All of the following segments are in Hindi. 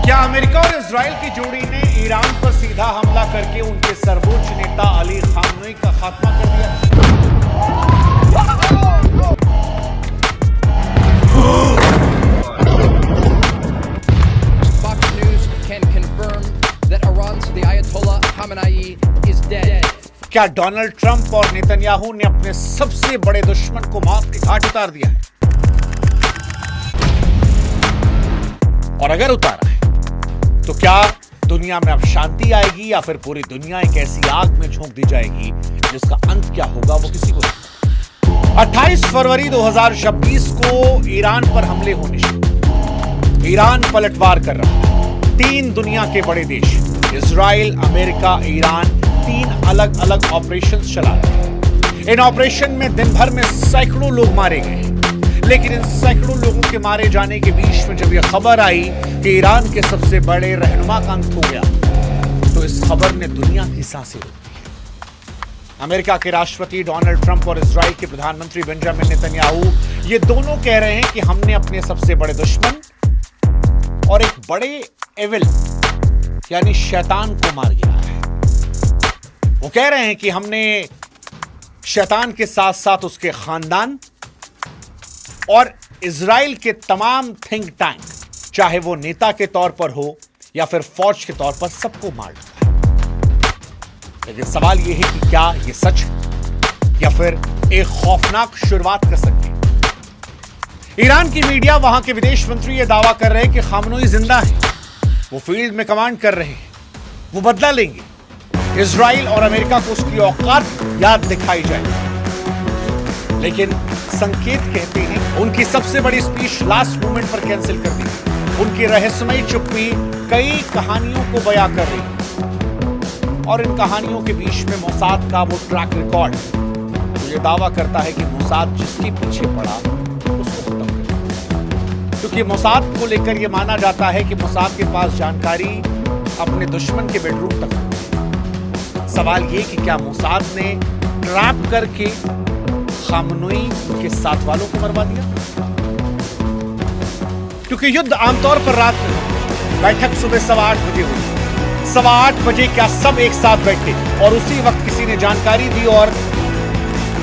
क्या अमेरिका और इजराइल की जोड़ी ने ईरान पर सीधा हमला करके उनके सर्वोच्च नेता अली खामनेई का खात्मा कर दिया? Fox News can confirm that Iran's the Ayatollah Khamenei is dead. क्या डोनाल्ड ट्रंप और नेतन्याहू ने अपने सबसे बड़े दुश्मन को मौत के घाट उतार दिया है? और अगर उतारा है तो क्या दुनिया में अब शांति आएगी या फिर पूरी दुनिया एक ऐसी आग में झोंक दी जाएगी जिसका अंत क्या होगा वो किसी को नहीं। 28 फरवरी 2026 को ईरान पर हमले होने शुरू। ईरान पलटवार कर रहा है। 3 दुनिया के बड़े देश इजराइल, अमेरिका, ईरान 3 अलग अलग ऑपरेशन चला रहे हैं। इन ऑपरेशन में दिन भर में सैकड़ों लोग मारे गए, लेकिन इन सैकड़ों लोगों के मारे जाने के बीच में जब यह खबर आई कि ईरान के सबसे बड़े रहनुमा का अंत हो गया, तो इस खबर ने दुनिया की सांसें रोक दी। अमेरिका के राष्ट्रपति डोनाल्ड ट्रंप और इजराइल के प्रधानमंत्री बेंजामिन नेतन्याहू ये दोनों कह रहे हैं कि हमने अपने सबसे बड़े दुश्मन और एक बड़े एविल यानी शैतान को मार गिराया है। वो कह रहे हैं कि हमने शैतान के साथ साथ उसके खानदान और इजराइल के तमाम थिंक टैंक, चाहे वो नेता के तौर पर हो या फिर फौज के तौर पर, सबको मार डाला है। लेकिन सवाल यह है कि क्या यह सच है या फिर एक खौफनाक शुरुआत कर सकते हैं। ईरान की मीडिया, वहां के विदेश मंत्री यह दावा कर रहे हैं कि खामनेई जिंदा है, वो फील्ड में कमांड कर रहे हैं, वो बदला लेंगे। इजराइल और अमेरिका को उसकी औकात याद दिखाई जाएगी। लेकिन संकेत कहते हैं उनकी सबसे बड़ी स्पीच लास्ट मोमेंट पर कैंसिल कर दी। उनकी रहस्यमयी चुप्पी कई कहानियों को बयां कर रही है, और इन कहानियों के बीच में मोसाद का वो ट्रैक रिकॉर्ड जो ये दावा करता है कि मोसाद जिसके पीछे पड़ा उसको खत्म कर दिया। क्योंकि मोसाद को लेकर यह माना जाता है कि मोसाद के पास जानकारी अपने दुश्मन के बेडरूम तक है। सवाल ये कि क्या मोसाद ने ट्रैप करके खामनेई के साथ वालों को मरवा दिया? क्योंकि युद्ध आमतौर पर रात में होता, बैठक सुबह 8:15 बजे हुई। 8:15 बजे क्या सब एक साथ बैठे और उसी वक्त किसी ने जानकारी दी और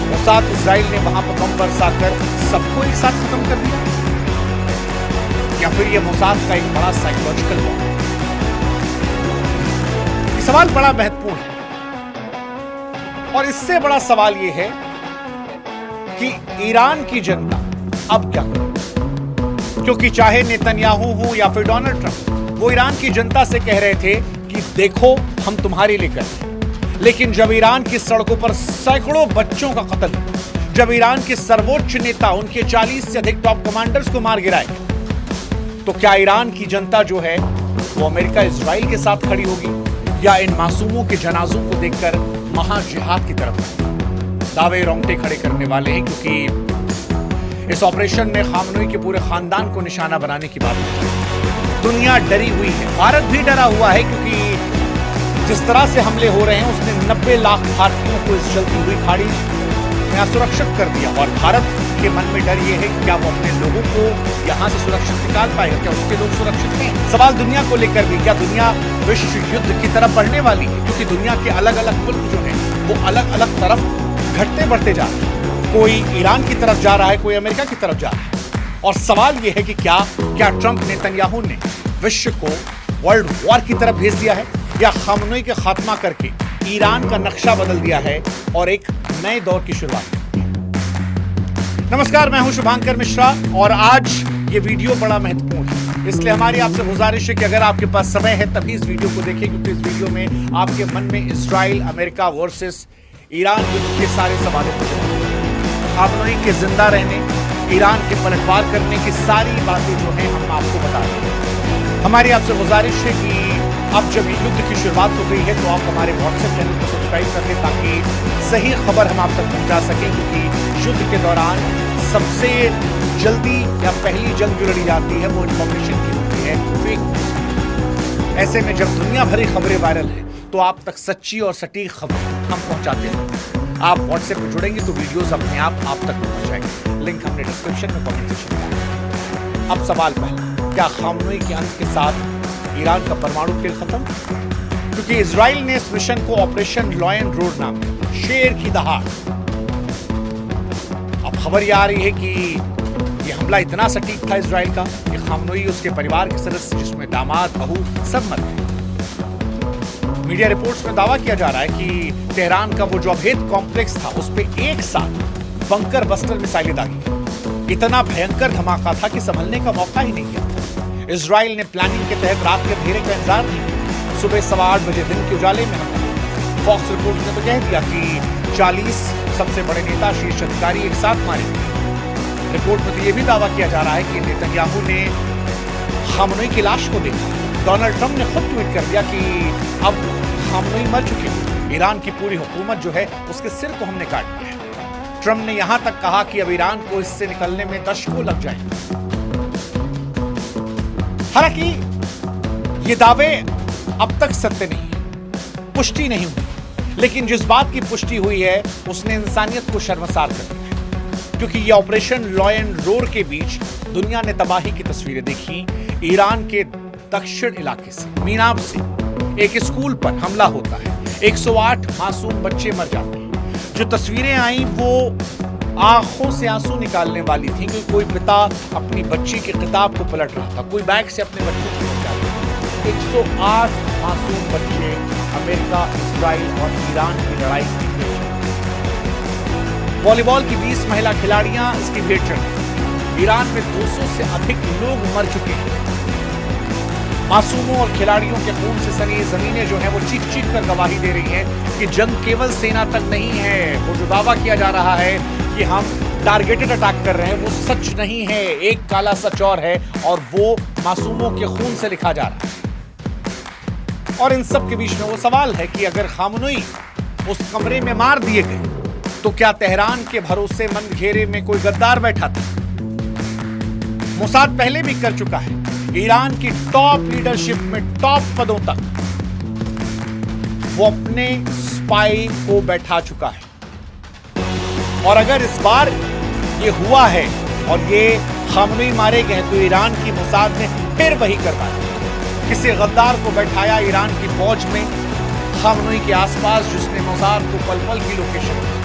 मोसाद इजराइल ने वहां पर बम बरसाकर सबको एक साथ खत्म कर दिया? या फिर यह मोसाद का एक बड़ा साइकोलॉजिकल वॉर? ये सवाल बड़ा महत्वपूर्ण है, और इससे बड़ा सवाल यह है कि ईरान की जनता अब क्या करे? क्योंकि चाहे नेतन्याहू हो या फिर डोनाल्ड ट्रंप, वो ईरान की जनता से कह रहे थे कि देखो हम तुम्हारे लिए कर रहे हैं। लेकिन जब ईरान की सड़कों पर सैकड़ों बच्चों का कत्ल, जब ईरान के सर्वोच्च नेता उनके 40 से अधिक टॉप कमांडर्स को मार गिराए, तो क्या ईरान की जनता जो है वो अमेरिका इजराइल के साथ खड़ी होगी या इन मासूमों के जनाजों को देखकर महाजिहाद की तरफ? दावे रोंगटे खड़े करने वाले हैं, क्योंकि इस ऑपरेशन में खामनेई के पूरे खानदान को निशाना बनाने की बात है। दुनिया डरी हुई है, भारत भी डरा हुआ है, क्योंकि जिस तरह से हमले हो रहे हैं उसने 90 लाख भारतीयों को इस जलती हुई खाड़ी में असुरक्षित कर दिया। और भारत के मन में डर यह है कि क्या वो अपने लोगों को यहां से सुरक्षित निकाल पाएगा, क्या उसके लोग सुरक्षित हैं? सवाल दुनिया को लेकर भी, क्या दुनिया विश्व युद्ध की तरफ बढ़ने वाली है? क्योंकि दुनिया के अलग अलग मुल्क जो हैं वो अलग अलग तरफ घटते बढ़ते जा रहे हैं। कोई ईरान की तरफ जा रहा है, कोई अमेरिका की तरफ जा रहा है। और सवाल यह है कि क्या ट्रंप, नेतन्याहू ने विश्व को वर्ल्ड वॉर की तरफ भेज दिया है, या खामनेई के खात्मा करके ईरान का नक्शा बदल दिया है और एक नए दौर की शुरुआत? नमस्कार, मैं हूं शुभांकर मिश्रा और आज ये वीडियो बड़ा महत्वपूर्ण है, इसलिए हमारी आपसे गुजारिश है कि अगर आपके पास समय है तभी इस वीडियो को देखें, क्योंकि इस वीडियो में आपके मन में इजराइल अमेरिका वर्सेस ईरान युद्ध के सारे सवालों को खामनेई के जिंदा रहने, ईरान के पलटवार करने की सारी बातें जो हैं हम आपको बता रहे हैं। हमारी आपसे गुजारिश है कि अब जब युद्ध की शुरुआत हो गई है तो आप हमारे व्हाट्सएप चैनल को सब्सक्राइब कर लें, ताकि सही खबर हम आप तक पहुंचा सकें। क्योंकि युद्ध के दौरान सबसे जल्दी या पहली जंग जो लड़ी जाती है वो इंफॉर्मेशन की होती है, फेक। ऐसे में जब दुनिया भरी खबरें वायरल है तो आप तक सच्ची और सटीक खबर हम पहुंचाते हैं। आप व्हाट्सएप में जुड़ेंगे तो वीडियोस अपने आप तक पहुंच जाएंगे। लिंक हमने डिस्क्रिप्शन में, कमेंट सेक्शन में। अब सवाल पहला, क्या खामनेई के अंत के साथ ईरान का परमाणु खेल खत्म? क्योंकि इजराइल ने इस मिशन को ऑपरेशन लॉयन रोड नाम दिया, शेर की दहाड़। अब खबर यह आ रही है कि यह हमला इतना सटीक था इजराइल का कि खामनोई, उसके परिवार के सदस्य जिसमें दामाद, बहू, सब मर गए। मीडिया रिपोर्ट्स में दावा किया जा रहा है कि तेहरान का वो जो अभेद कॉम्प्लेक्स था उस पर एक साथ बंकर बस्टर मिसाइलें दागी। इतना भयंकर धमाका था कि संभलने का मौका ही नहीं मिला। इजराइल ने प्लानिंग के तहत रात के अंधेरे का इंतजार नहीं किया, सुबह 8:15 बजे दिन के उजाले में हमला। फॉक्स रिपोर्ट ने तो कह दिया कि 40 सबसे बड़े नेता, शीर्ष अधिकारी एक साथ मारे गए। रिपोर्ट में तो यह भी दावा किया जा रहा है कि नेतन्याहू ने खामनोई की लाश को देखा। डोनाल्ड ट्रंप ने खुद ट्वीट कर दिया कि अब खामनोई मर चुके हैं, ईरान की पूरी हुकूमत जो है उसके सिर को हमने काट दिया है। ट्रंप ने यहां तक कहा कि अब ईरान को इससे निकलने में दशकों लग जाएंगे। हालांकि ये दावे अब तक सत्य नहीं, पुष्टि नहीं हुई, लेकिन जिस बात की पुष्टि हुई है उसने इंसानियत को शर्मसार कर दिया है। क्योंकि ये ऑपरेशन लॉयन रोड के बीच दुनिया ने तबाही की तस्वीरें देखी। ईरान के दक्षिण इलाके से, मीनाब से एक स्कूल पर हमला होता है, 108 मासूम बच्चे मर जाते हैं। जो तस्वीरें आई वो आंखों से आंसू निकालने वाली थी, क्योंकि कोई पिता अपनी बच्ची की किताब को पलट रहा था, कोई बैग से अपने बच्चे को निकाल रहा था। 108 मासूम बच्चे अमेरिका, इजराइल और ईरान की लड़ाई की भेंट। वॉलीबॉल की 20 महिला खिलाड़ियां इसकी भेंट चढ़ी। ईरान में 200 से अधिक लोग मर चुके हैं। मासूमों और खिलाड़ियों के खून से सनी जमीनें जो हैं वो चीख चीख कर गवाही दे रही हैं कि जंग केवल सेना तक नहीं है। वो जो दावा किया जा रहा है कि हम टारगेटेड अटैक कर रहे हैं वो सच नहीं है। एक काला सच और है, और वो मासूमों के खून से लिखा जा रहा है। और इन सब के बीच में वो सवाल है कि अगर खामनोई उस कमरे में मार दिए गए तो क्या तेहरान के भरोसेमंद घेरे में कोई गद्दार बैठा था? मोसाद पहले भी कर चुका है। ईरान की टॉप लीडरशिप में, टॉप पदों तक वो अपने स्पाई को बैठा चुका है। और अगर इस बार ये हुआ है और ये खामनोई मारे गए तो ईरान की मोसाद ने फिर वही करवाया। किसी गद्दार को बैठाया ईरान की फौज में खामनोई के आसपास, जिसने मोसाद को पल पल की लोकेशन दी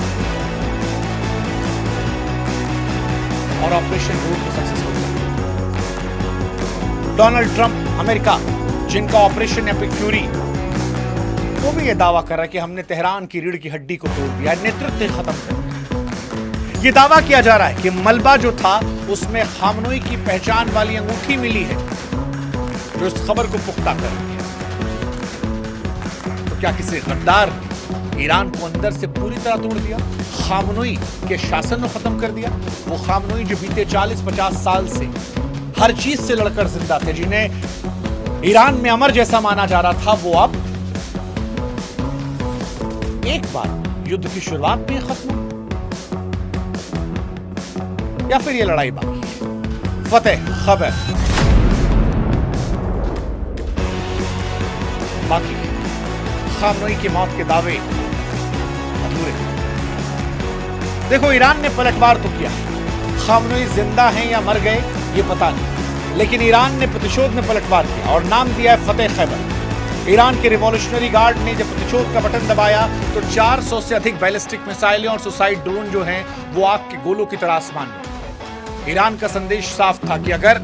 और ऑपरेशन रूट को सक्सेसफुल किया। डोनाल्ड ट्रंप अमेरिका, जिनका ऑपरेशन एपिक फ्यूरी, वो भी ये दावा कर रहा है कि हमने तेहरान की रीढ़ की हड्डी को तोड़ दिया, नेतृत्व खत्म कर दिया। ये दावा किया जा रहा है कि मलबा जो था उसमें खामनोई की पहचान वाली अंगूठी मिली है, जो इस खबर को पुख्ता कर रही है। तो क्या किसी गद्दार ने ईरान को अंदर से पूरी तरह तोड़ दिया, खामनोई के शासन को खत्म कर दिया? वो खामनोई जो बीते 40-50 साल से हर चीज से लड़कर जिंदा थे, जिन्हें ईरान में अमर जैसा माना जा रहा था, वो अब एक बार युद्ध की शुरुआत में खत्म, या फिर ये लड़ाई बाकी है? फतेह खबर बाकी है। खामनोई की मौत के दावे अधूरे। देखो, ईरान ने पलटवार तो किया, खामनोई जिंदा हैं या मर गए ये पता नहीं, लेकिन ईरान ने प्रतिशोध में पलटवार किया और नाम दिया है फतेह खैबर। ईरान के रिवॉल्यूशनरी गार्ड ने जब प्रतिशोध का बटन दबाया तो 400 से अधिक बैलिस्टिक मिसाइलें और सुसाइड ड्रोन जो हैं वो आग के गोलों की तरह आसमान में। ईरान का संदेश साफ था कि अगर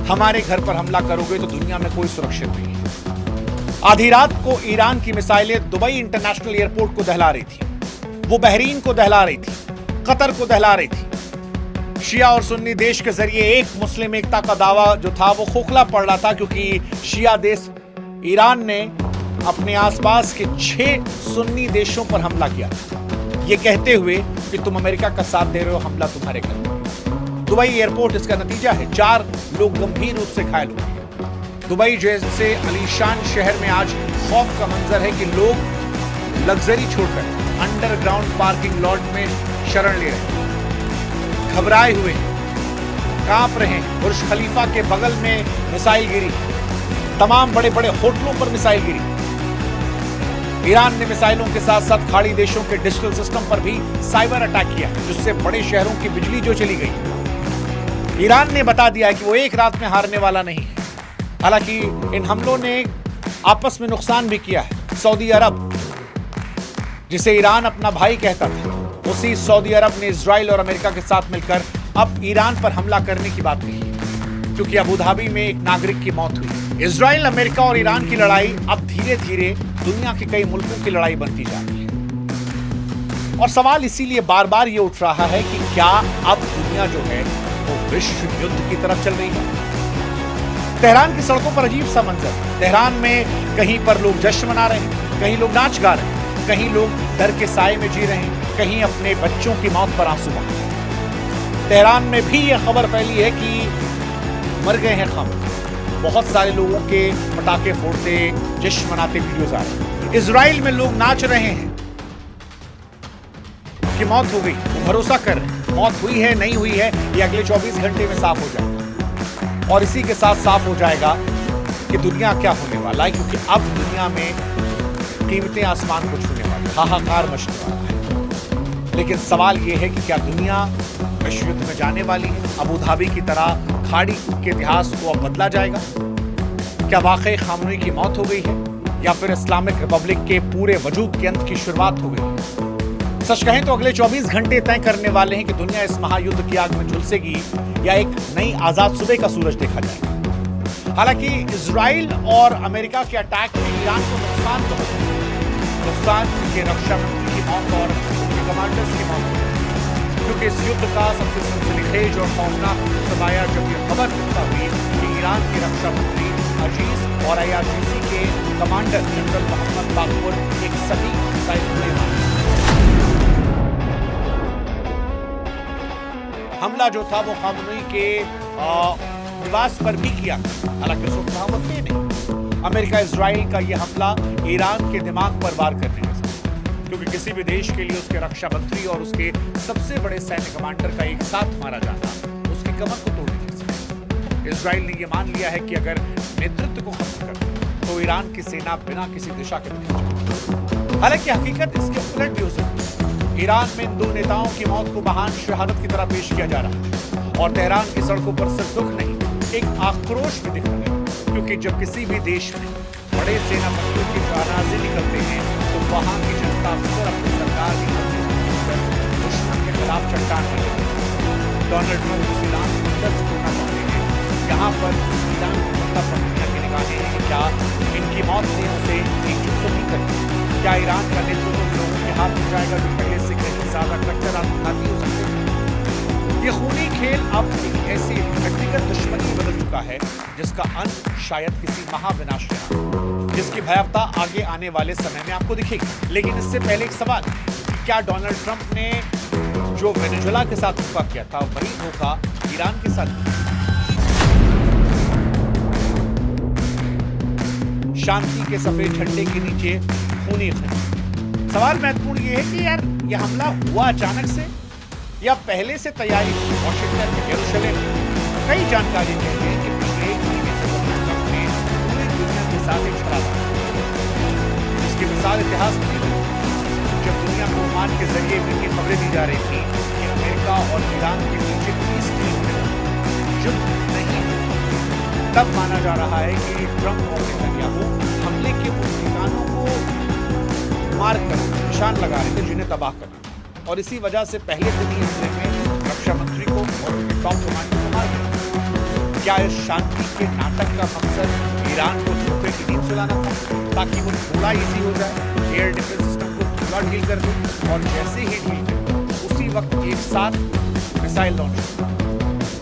हमारे घर पर हमला करोगे तो दुनिया में कोई सुरक्षित नहीं है। आधी रात को ईरान की मिसाइलें दुबई इंटरनेशनल एयरपोर्ट को दहला रही थी, वो बहरीन को दहला रही थी, कतर को दहला रही थी। शिया और सुन्नी देश के जरिए एक मुस्लिम एकता का दावा जो था वो खोखला पड़ रहा था, क्योंकि शिया देश ईरान ने अपने आसपास के 6 सुन्नी देशों पर हमला किया, ये कहते हुए कि तुम अमेरिका का साथ दे रहे हो, हमला तुम्हारे घर। दुबई एयरपोर्ट इसका नतीजा है, 4 लोग गंभीर रूप से घायल हुए। दुबई जैसे अलीशान शहर में आज खौफ का मंजर है कि लोग लग्जरी छोड़कर अंडरग्राउंड पार्किंग लॉट में शरण ले रहे हैं, घबराए हुए, कांप रहे हैं। बुर्ज खलीफा के बगल में मिसाइल गिरी, तमाम बड़े बड़े होटलों पर मिसाइल गिरी। ईरान ने मिसाइलों के साथ साथ खाड़ी देशों के डिजिटल सिस्टम पर भी साइबर अटैक किया, जिससे बड़े शहरों की बिजली जो चली गई। ईरान ने बता दिया है कि वो एक रात में हारने वाला नहीं है। हालांकि इन हमलों ने आपस में नुकसान भी किया है। सऊदी अरब, जिसे ईरान अपना भाई कहता था, उसी सऊदी अरब ने इजराइल और अमेरिका के साथ मिलकर अब ईरान पर हमला करने की बात कही, क्योंकि अबू धाबी में एक नागरिक की मौत हुई। इजराइल, अमेरिका और ईरान की लड़ाई अब धीरे धीरे दुनिया के कई मुल्कों की लड़ाई बनती जा रही है। और सवाल इसीलिए बार बार ये उठ रहा है कि क्या अब दुनिया जो है वो विश्व युद्ध की तरफ चल रही है। तेहरान की सड़कों पर अजीब सा मंजर। तेहरान में कहीं पर लोग जश्न मना रहे हैं, कहीं लोग नाच गा रहे हैं, कहीं लोग डर के साए में जी रहे हैं, कहीं अपने बच्चों की मौत पर आंसू बहा रहे हैं। तेहरान में भी यह खबर फैली है कि मर गए हैं खम। बहुत सारे लोगों के पटाखे फोड़ते, जश्न मनाते वीडियोज आ रहे हैं। इजराइल में लोग नाच रहे हैं कि मौत हो गई, वो भरोसा कर रहे हैं मौत हुई है नहीं हुई है ये अगले 24 घंटे में साफ हो जाएगा। और इसी के साथ साफ हो जाएगा कि दुनिया क्या होने वाला है, क्योंकि अब दुनिया में कीमतें आसमान को छूने वाली, हाहाकार मचने वाला है। लेकिन सवाल यह है कि क्या दुनिया विश्व युद्ध में जाने वाली है? अबू धाबी की तरह खाड़ी के इतिहास को अब बदला जाएगा? क्या वाकई खामनेई की मौत हो गई है, या फिर इस्लामिक रिपब्लिक के पूरे वजूद के अंत की शुरुआत हो गई है? सच कहें तो अगले 24 घंटे तय करने वाले हैं कि दुनिया इस महायुद्ध की आग में झुलसेगी या एक नई आजाद सुबह का सूरज देखा जाएगा। हालांकि इजराइल और अमेरिका के अटैक में ईरान को नुकसान तो होगा, नुकसान के रक्षा मंत्री की मौत और उनके कमांडर्स की मौत, क्योंकि इस युद्ध का सबसे सनसनीखेज और खौफनाक सरमाया जब यह खबर मुद्दा हुई कि ईरान के रक्षा मंत्री अजीज और IRGC के कमांडर जनरल मोहम्मद बाकुर एक सटीक मिसाइल गोली मारे। हमला जो था वो खामनेई के निवास पर भी किया, हालांकि उस वक्त मोहम्मद थे नहीं। अमेरिका इजराइल का यह हमला ईरान के दिमाग पर वार करने का, क्योंकि किसी भी देश के लिए उसके रक्षा मंत्री और उसके सबसे बड़े सैन्य कमांडर का एक साथ मारा जाना उसकी कमर को तोड़ने जैसा। इजराइल ने यह मान लिया है कि अगर नेतृत्व को खत्म कर तो ईरान की सेना बिना किसी दिशा के नहीं। हालांकि हकीकत इसके उलट भी हो सकती है। ईरान में इन दो नेताओं की मौत को महान शहादत की तरह पेश किया जा रहा है, और तेहरान की सड़कों पर सिर्फ दुख नहीं, एक आक्रोश भी दिख रहा है, क्योंकि जब किसी भी देश में बड़े सेनापतियों की नाराजी निकलते हैं तो वहां की जनता अक्सर अपनी सरकार की दुश्मन के खिलाफ चट्टान बन जाती है। डोनाल्ड ट्रंप उस ईरान को दस्त करना चाहते हैं। यहाँ पर ईरान की जनता पर दुनिया की निगाहें हैं कि क्या इनकी मौत ने उसे एकजुट तो नहीं करती? क्या ईरान का नेतृत्व लोगों के हाथ में जाएगा जो पहले से कहीं ज्यादा कट्टर आत्मघाती हो सकते हैं? ये खूनी खेल अब एक ऐसी व्यक्तिगत दुश्मनी बदल चुका है जिसका अंत शायद किसी महाविनाश में हो, जिसकी भयावता आगे आने वाले समय में आपको दिखेगी। लेकिन इससे पहले एक सवाल, क्या डोनाल्ड ट्रंप ने जो वेनेजुएला के साथ धोखा किया था वही धोखा ईरान के साथ? शांति के सफेद झंडे के नीचे खूनी खेल। सवाल महत्वपूर्ण ये है कि यार ये हमला हुआ अचानक से या पहले से तैयारी? वॉशिंगटन में, यरूशलेम में कई जानकारी कहती है कि पिछले एक महीने से डोनाल्ड ट्रंप ने पूरी दुनिया के साथ एक छलावा किया। इसकी मिसाल इतिहास में जब दुनिया को ओमान के जरिए मिलकर खबरें दी जा रही थी कि अमेरिका और ईरान के बीच 30 किलोमीटर युद्ध नहीं है, तब माना जा रहा है कि ट्रंप और नेतन्याहू हमले के उन ठिकानों को मार कर निशान लगा रहे थे जिन्हें तबाह करना, और इसी वजह से पहले दिन ही हमले में रक्षा मंत्री को और उनके टॉप कमांडर को मार दिया। क्या इस शांति के नाटक का मकसद ईरान को धोखे की नींद सुलाना था, ताकि वो थोड़ा इजी हो जाए, एयर डिफेंस सिस्टम को थोड़ा ढील कर दे, और जैसे ही ढील करे उसी वक्त एक साथ मिसाइल लॉन्च किया?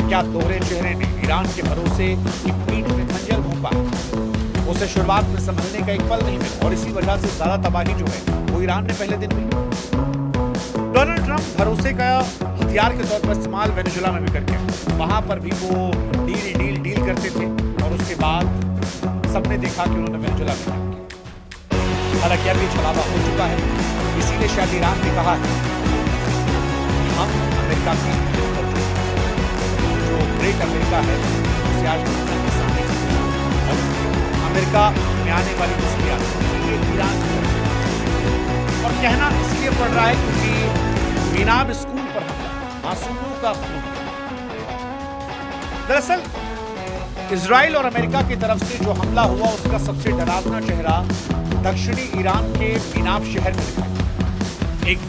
क्या दोहरे चेहरे ने ईरान के भरोसे की पीठ में खंजर भोंका? उसे शुरुआत में संभलने का एक पल नहीं मिला, और इसी वजह से ज्यादा तबाही जो है वो ईरान ने पहले दिन हुई। डोनाल्ड ट्रंप भरोसे का हथियार के तौर पर इस्तेमाल वेनेजुएला में भी करके, वहां पर भी वो डील करते थे, और उसके बाद सबने देखा कि उन्होंने वेनेजुएला में क्या किया। हालांकि अब ये छलावा हो चुका है, इसीलिए शायद ईरान ने कहा है हम अमेरिका की जो ग्रेट अमेरिका है उसे आज दुनिया के सामने, और अमेरिका में आने वाली मुश्किल ये ईरान की तरफ से, और कहना इसलिए पड़ रहा है क्योंकि मीनाब स्कूल पर हमला, मासूमों का खून। दरअसल इजराइल और अमेरिका की तरफ से जो हमला हुआ उसका सबसे डरावना चेहरा दक्षिणी ईरान के मीनाब शहर में दिखाई। एक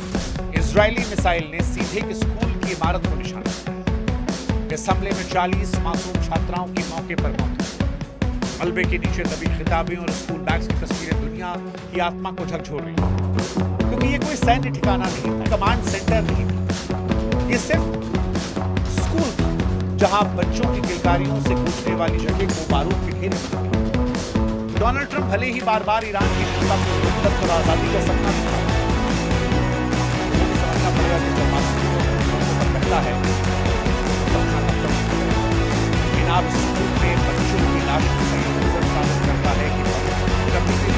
इजरायली मिसाइल ने सीधे एक स्कूल की इमारत को निशाना किया। इस हमले में 40 मासूम छात्राओं की मौके पर मौत हुई। मलबे के नीचे दबी किताबें और स्कूल बैग्स की तस्वीरें दुनिया की आत्मा को झकझोर रही हैं, क्योंकि ये कोई सैन्य ठिकाना नहीं था, कमांड सेंटर नहीं था, ये सिर्फ स्कूल था जहां बच्चों की किलकारियों से गूंजने वाली जगह को बारूद के ढेर बन गए। डोनाल्ड ट्रंप भले ही बार बार ईरान की जनता को हिंदुत्व और आजादी का सपना दिखा, समझना पड़ेगा कि जब मासूम कहता है सपना मीनाब स्कूल में बच्चों की लाश साबित करता है कि कभी भी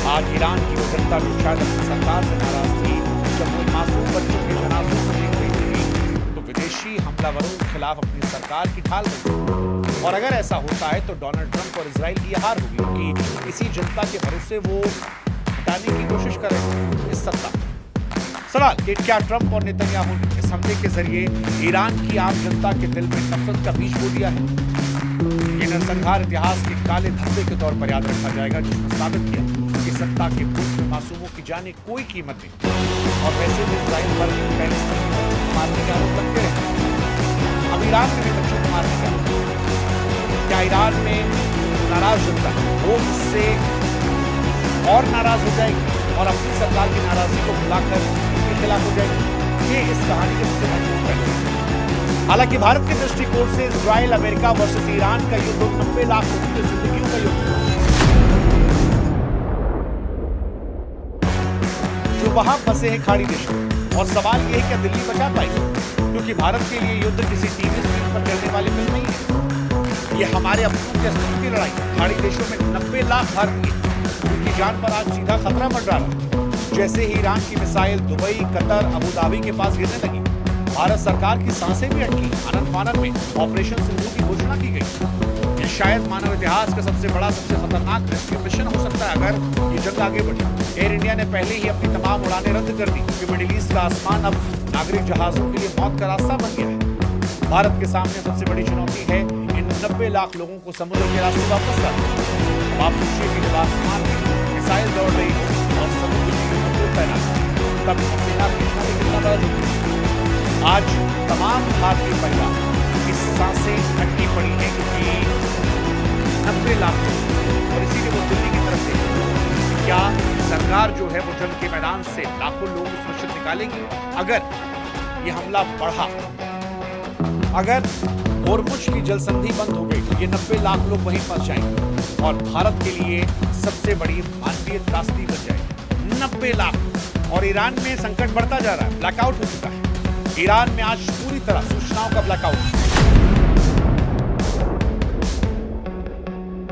आज ईरान की वो जनता जो शायद अपनी सरकार से नाराज थी, जब वो मासूम बच्चों के जनाजों को देख रही थी तो विदेशी हमलावरों के खिलाफ अपनी सरकार की ढाल रही। और अगर ऐसा होता है तो डोनाल्ड ट्रंप और इजराइल की हार होगी, क्योंकि इसी जनता के भरोसे वो हटाने की कोशिश कर रहे हैं इस सत्ता। सवाल कि क्या ट्रंप और नेतन्याहू ने इस हमले के जरिए ईरान की आम जनता के दिल में नफरत का बीज बो दिया है? ये नरसंहार इतिहास के काले धब्बे के तौर पर याद रखा जाएगा, जिसने साबित किया कि सत्ता के भूख में मासूमों की जाने कोई कीमत नहीं। और वैसे भी इजराइल पर मारने के आरोप लगते रहे। अब ईरान में भी बच्चों को मारने के आरोप। क्या ईरान में नाराज जनता वो इससे और नाराज हो जाएगी और अपनी सरकार की नाराजगी को भुलाकर इसके खिलाफ हो जाएगी? ये इस कहानी के सबसे महत्वपूर्ण पहलू है। हालांकि भारत के दृष्टिकोण से इजराइल अमेरिका वर्सेस ईरान का युद्ध 90 लाख लोगों की जिंदगियों का युद्ध जो वहां फंसे हैं खाड़ी देश में। और सवाल यह है क्या दिल्ली बचा पाएगी? क्योंकि भारत के लिए युद्ध किसी टीवी स्क्रीन पर चलने वाली फिल्म नहीं है, ये हमारे अपनों के अस्तित्व की लड़ाई। खाड़ी देशों में 90 लाख भारतीय उनकी जान पर आज सीधा खतरा मंडरा रहा। जैसे ही ईरान की missile Dubai, Qatar, Abu Dhabi के पास गिरने लगी, भारत सरकार की सांसें भी अटकी। आनंद फानन में ऑपरेशन सिंधु की घोषणा की गई। ये शायद मानव इतिहास का सबसे बड़ा, सबसे खतरनाक रेस्क्यू मिशन हो सकता है अगर ये जंग आगे बढ़ी। एयर इंडिया ने पहले ही अपनी तमाम उड़ानें रद्द कर दी, क्योंकि मिडिल ईस्ट का आसमान अब नागरिक जहाजों के लिए मौत का रास्ता बन गया है। भारत के सामने सबसे बड़ी चुनौती है इन 90 लाख लोगों को समुद्र के रास्ते वापस लाना। आप सोचिए कि जब आसमान में मिसाइल दौड़ रही हो और समुद्र की तैनात, तब सेना भेजना भी कितना बड़ा जोखिम है। आज तमाम भारतीय परिवार इस सांसें हटनी पड़ी है, क्योंकि 90 लाख और इसीलिए वो दिल्ली की तरफ से क्या सरकार जो है वो जंग के मैदान से लाखों लोग सुरक्षित निकालेगी? अगर ये हमला बढ़ा, अगर होर्मुज की जलसंधि बंद हो गई तो ये 90 लाख लोग वहीं फंस जाएंगे और भारत के लिए सबसे बड़ी मानवीय त्रासदी बन जाएगी। 90 लाख। और ईरान में संकट बढ़ता जा रहा है, ब्लैकआउट हो चुका है। ईरान में आज पूरी तरह सूचनाओं का ब्लैकआउट।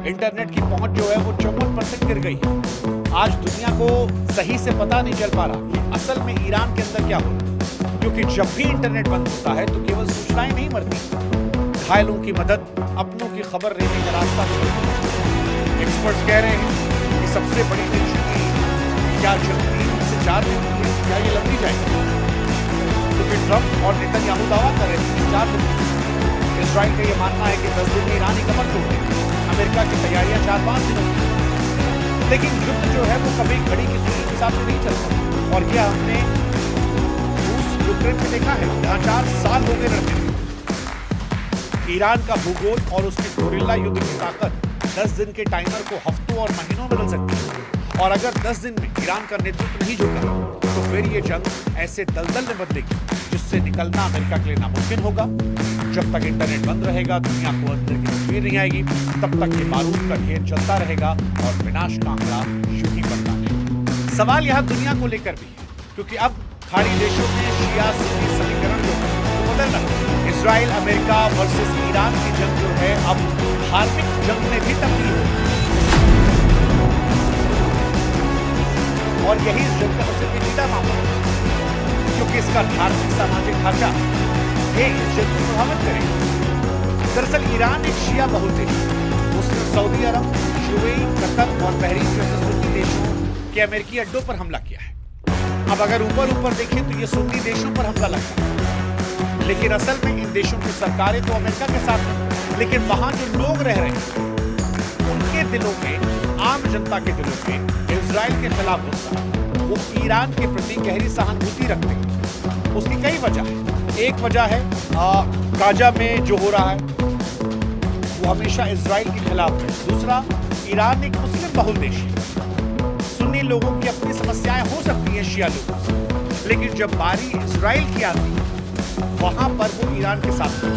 इंटरनेट की पहुंच जो है वो 54% गिर गई है। आज दुनिया को सही से पता नहीं चल पा रहा कि असल में ईरान के अंदर क्या हो रहा है, क्योंकि जब भी इंटरनेट बंद होता है तो केवल सूचनाएं नहीं मरती, घायलों की मदद, अपनों की खबर लेने का रास्ता भी मिलता है। एक्सपर्ट्स कह रहे हैं कि सबसे बड़ी टेंशन क्या जंग 3 से 4 दिन की है, क्या ये लंबी जाएगी? क्योंकि ट्रंप और नेतन्याहू दावा कर रहे थे 4 दिन। इजराइल का यह मानना है कि 10 दिन में ईरानी कमर तोड़ देंगे। अमेरिका की तैयारियां 4-5 दिनों की, लेकिन युद्ध जो है वो कभी घड़ी की सुई के हिसाब से नहीं चलता। और क्या हमने रूस यूक्रेन में देखा है, जहां 4 साल हो गए लड़ते। ईरान का भूगोल और उसकी गोरिल्ला युद्ध की ताकत 10 दिन के टाइमर को हफ्तों और महीनों में बदल सकती है। और अगर 10 दिन में ईरान का नेतृत्व नहीं झुका तो फिर ये जंग ऐसे दलदल में बदलेगी जिससे निकलना अमेरिका के लिए नामुमकिन होगा। जब तक इंटरनेट बंद रहेगा, दुनिया को अंदर की तस्वीर नहीं आएगी, तब तक ये बारूद का ढेर चलता रहेगा और विनाश का आंकड़ा यूं ही बढ़ता रहेगा। सवाल यहाँ दुनिया को लेकर भी है, क्योंकि अब खाड़ी देशों में शिया सुन्नी समीकरण जो है वो बदल रहा है। इजराइल अमेरिका वर्सेस ईरान की जंग जो है अब धार्मिक जंग में भी तब्दील हो, और यही इस जंग का सबसे पेचीदा मामला है, क्योंकि इसका धार्मिक सामाजिक ढांचा इस जंग को प्रभावित करेगा। दरअसल ईरान एक शिया बहुल देश है। उसने सऊदी अरब, यूएई, कतर और बहरीन जैसे सुन्नी देशों के अमेरिकी अड्डों पर हमला किया है। अब अगर ऊपर देखें तो ये सुन्नी देशों पर हमला लगता है, लेकिन असल में इन देशों की सरकारें तो अमेरिका के साथ हैं, लेकिन वहां जो लोग रह रहे हैं उनके दिलों में, आम जनता के दिलों में इजराइल के खिलाफ गुस्सा, वो ईरान के प्रति गहरी सहानुभूति रखते हैं। उसकी कई वजह है। एक वजह है गाजा में जो हो रहा है वो हमेशा इजराइल के खिलाफ है। दूसरा, ईरान एक मुस्लिम बहुल देश है। सुन्नी लोगों की अपनी समस्याएं हो सकती हैं शिया लोगों से, लेकिन जब बारी इजराइल की आती है वहां पर वो ईरान के साथ है,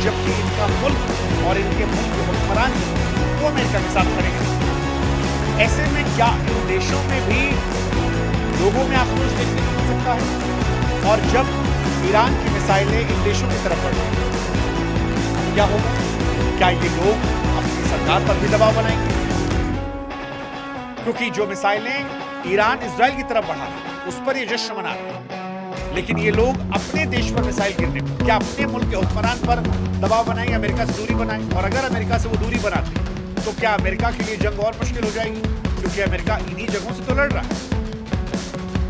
जबकि इनका मुल्क और इनके मुल्क के हुक्मरान वो अमेरिका के साथ खड़े हैं। ऐसे में क्या इन देशों में भी लोगों में आक्रोश देखने को मिल सकता है? और जब ईरान की मिसाइलें इन देशों की तरफ बढ़ेंगी क्या होगा? क्या ये लोग अपनी सरकार पर भी दबाव बनाएंगे? क्योंकि जो मिसाइलें ईरान इजराइल की तरफ बढ़ा उस पर ये जश्न मना रहे हैं, लेकिन ये लोग अपने देश पर मिसाइल गिरने पर क्या अपने मुल्क के हुक्मरान पर दबाव बनाएंगे, अमेरिका से दूरी बनाएं? और अगर अमेरिका से वो दूरी बनाते तो क्या अमेरिका के लिए जंग और मुश्किल हो जाएगी? क्योंकि अमेरिका इन्हीं जगहों से तो लड़ रहा है।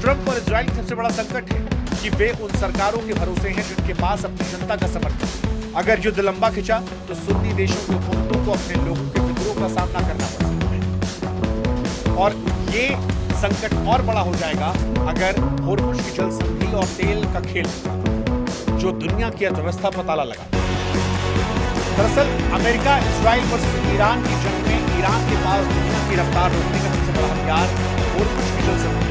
ट्रंप और इजराइल का सबसे बड़ा संकट है कि वे उन सरकारों के भरोसे हैं जिनके पास अपनी जनता का समर्थन है। अगर युद्ध लंबा खिंचा तो सुन्नी देशों के हुकूमतों को अपने लोगों के विद्रोह का सामना करना पड़ सकता है। और ये संकट और बड़ा हो जाएगा अगर होर्मुज़ की जल संधि और तेल का खेल जो दुनिया की अर्थव्यवस्था पर ताला लगा। दरअसल अमेरिका इजराइल वर्सेस ईरान की जंग में ईरान के पास दुनिया की रफ्तार रोकने का सबसे बड़ा हथियार होर्मुज़ की जल संधि,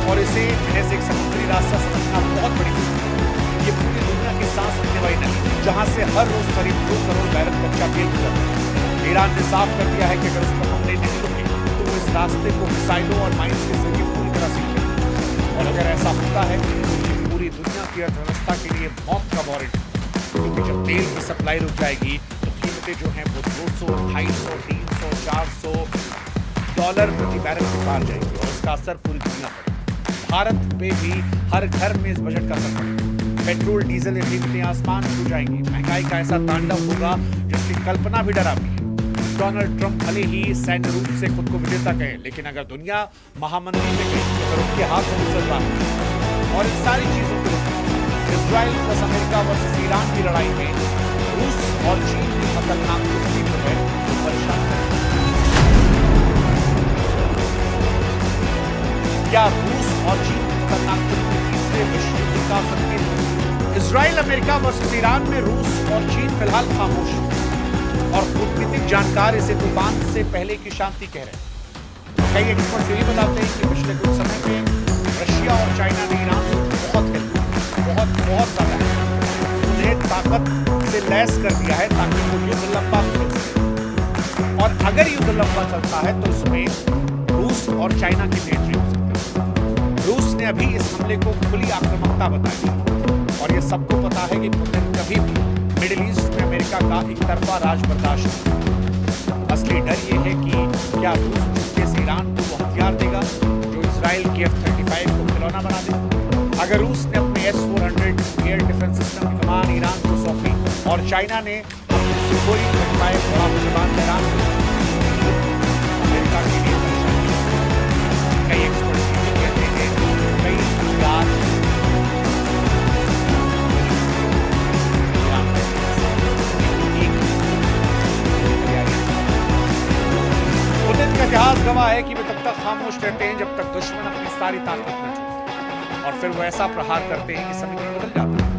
और इसे महज एक समुद्री रास्ता समझना बहुत बड़ी बात है। ये पूरी दुनिया की सांस लेने वाली नदी जहां से हर रोज करीब 2 करोड़ बैरल कच्चा तेल गुजरता है। ईरान ने साफ कर दिया है कि अगर उस पर हमले नहीं रुके तो वो इस रास्ते को मिसाइलों और माइंस के जरिए पूरी तरह सील देंगे। और अगर ऐसा होता है तो ये पूरी दुनिया की अर्थव्यवस्था के लिए मौत का वारंट है, क्योंकि जब तेल की सप्लाई रुक जाएगी तो कीमतें जो हैं वो 200, 250, 300, 400 डॉलर प्रति बैरल के पार जाएंगी और इसका असर पूरी दुनिया पर। भारत पे भी हर घर में इस बजट का असर पड़ेगा। पेट्रोल डीजल की कीमतें आसमान छू जाएंगी। महंगाई का ऐसा तांडव होगा जिसकी कल्पना भी डरावनी है। डोनाल्ड ट्रंप भले ही सैन्य रूप से खुद को विजेता कहें, लेकिन अगर दुनिया महामंदी में गई तो अगर उनके हाथ में मुसलमान है और इन सारी चीजों को Israel plus America versus Iran की लड़ाई में रूस और चीन की खतरनाक कुश्ती जो है वो परेशान करेगी। क्या रूस और चीन की खतरनाक कुश्ती तीसरे विश्व युद्ध का संकेत है? इजराइल अमेरिका वर्सेस ईरान में रूस और चीन फिलहाल खामोश है और कूटनीतिक जानकार इसे तूफान से पहले की शांति कह रहे हैं। कई एक्सपर्ट यही बताते हैं कि पिछले कुछ समय में रशिया और चाइना ने ईरान को बहुत ज्यादा उन्हें ताकत से लैस कर दिया है ताकि वो युद्ध लंबा हो सके। और अगर युद्ध लंबा चलता है तो इसमें रूस और चाइना की एंट्री हो सकती है। रूस ने अभी इस हमले को खुली आक्रामकता बताई और ये सबको पता है कि पुतिन कभी भी मिडिल ईस्ट में अमेरिका का एक तरफा राज बर्दाश्त नहीं। असली डर ये है कि क्या रूस चुपके से ईरान को वो हथियार देगा जो इजराइल के F-35 को खिलौना बना दे। अगर रूस ने अपने S-400 एयर डिफेंस सिस्टम की कमान ईरान को सौंपी और चाइना ने अपने सुखोई 35 बड़ा मुसलमान ईरान को, अमेरिका के लिए परेशानी। कई एक्सपर्ट ये कहते हैं कई हथियार पुतिन का इतिहास गवाह है कि वे तब तक खामोश रहते हैं जब तक दुश्मन अपनी सारी ताकत न झोंके और फिर वो ऐसा प्रहार करते हैं कि समीकरण बदल जाता है।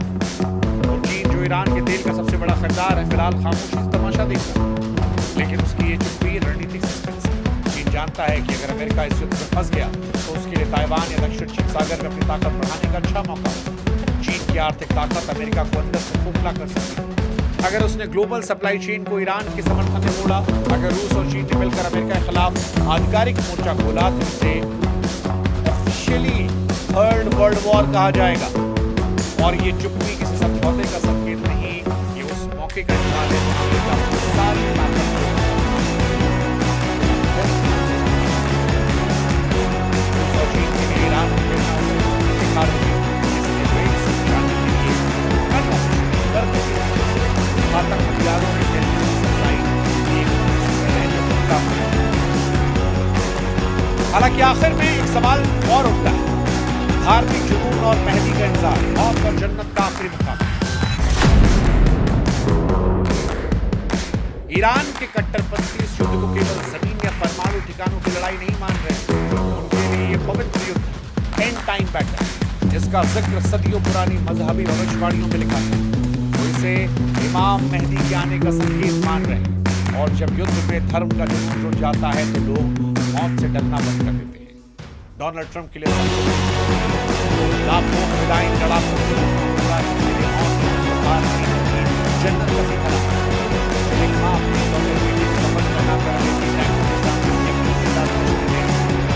और चीन जो ईरान के तेल का सबसे बड़ा खरीदार है फिलहाल खामोशी से तमाशा देख रहा है, लेकिन उसकी ये चुप्पी रणनीतिक सस्पेंस है। चीन जानता है कि अगर अमेरिका इस युद्ध में फंस गया तो उसके लिए ताइवान या दक्षिण चीन सागर में अपनी ताकत बढ़ाने का अच्छा मौका है। चीन की आर्थिक ताकत अमेरिका को अंदर से खोखला कर सकती है। अगर उसने ग्लोबल सप्लाई चेन को ईरान के समर्थन में मोड़ा, अगर रूस और चीन ने मिलकर अमेरिका के खिलाफ आधिकारिक मोर्चा खोला तो इसे ऑफिशियली थर्ड वर्ल्ड वॉर कहा जाएगा। और ये चुप्पी किसी समझौते का संकेत नहीं, ये उस मौके का इस्तेमाल है जहां अमेरिका अपनी सारी ताकत और चीन के लिए ईरान घातक हथियारों में सप्लाई हालांकि आखिर में एक सवाल और उठता है, धार्मिक जुनून और मेहदी का इंतजार, मौत और जन्नत का आखिरी मुकाबला। ईरान के कट्टरपंथी इस युद्ध को केवल जमीन या परमाणु ठिकानों की लड़ाई नहीं मान रहे। उनके लिए ये पवित्र युद्ध एंड टाइम बैटल, जिसका जिक्र सदियों पुरानी मजहबी भविष्यवाणियों में लिखा है। वो इसे इमाम मेहदी के आने का संकेत मान रहे हैं। और जब युद्ध में धर्म का जुनून जुट जाता है तो लोग मौत से डरना बंद कर देते हैं। डोनाल्ड ट्रंप के लिए लाखों विदाई लड़ाकों से जन्नत का सितारा, एक माँ अपनी बेटी को सफल करना चाहती है के सामने के साथ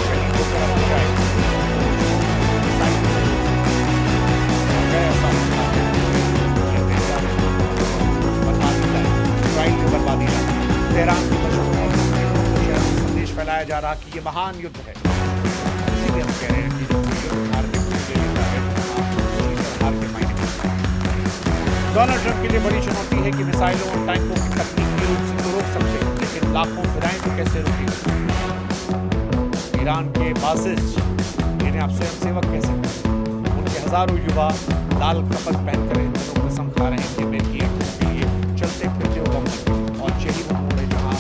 शहीद होकर अपनी जाएगी। ऐसा होता है बर्बादी लाए, इसराइल की बर्बादी लाए। तेहरान की शहर में संदेश फैलाया जा रहा कि ये महान युद्ध है। इसीलिए हम कह रहे हैं कि हार के डोनाल्ड ट्रंप के लिए बड़ी चुनौती है कि मिसाइलों और टैंकों की तकनीकी रूप से तो रोक सकते हैं, लेकिन लाखों फिदाएं तो कैसे रोकेंगे? ईरान के बासिस, जिन्हें आप स्वयं सेवक कह सकते हैं, उनके हजारों युवा लाल कफन पहनकर इन दिनों कसम खा रहे हैं कि मेरी एक के लिए चलते फिरते उगम और यही वो मोड़ है जहाँ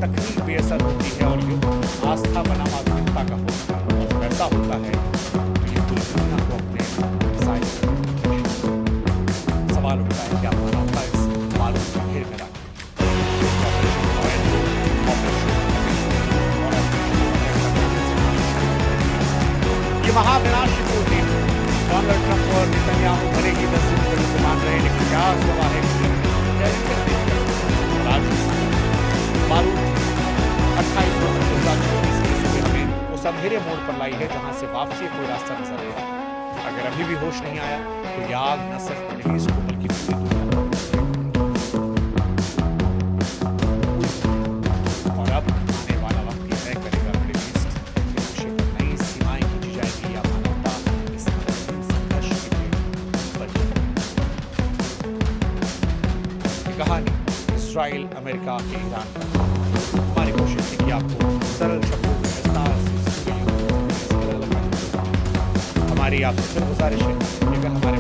तकनीक बेअसर होती है और युद्ध आस्था बनाम आधुनिकता का होता है। और जब ऐसा होता है तो ये पूरी दुनिया को अपने मिसाइल सवाल उठता है कि आप मानवता इस मालूम के घेर में रखें। ये महाविनाशी होते हैं। डोनाल्ड ट्रंप और नेतन्याहू भले ही 10 दिन को मान रहे हैं, लेकिन क्या गवाह है मालूम 28 नवंबर 2024 की सुबह में उस अंधेरे मोड़ पर लाई है जहां से वापसी कोई रास्ता नजर नहीं आता। अगर अभी भी होश नहीं आया तो यह आग न सिर्फ मिडिल ईस्ट को बल्कि पूरी दुनिया को। और अब आने वाला वक्त यह तय करेगा मिडिल ईस्ट के नक्शे पर नई सीमाएं खींची जाएगी या मानवता इस संघर्ष के लिए बची। ये कहानी इस्राइल, अमेरिका के ईरान का। हमारी कोशिश थी कि आपको सरल शब्दों में विस्तार से हमारी आपसे फिर गुजारिश है कि अगर हमारे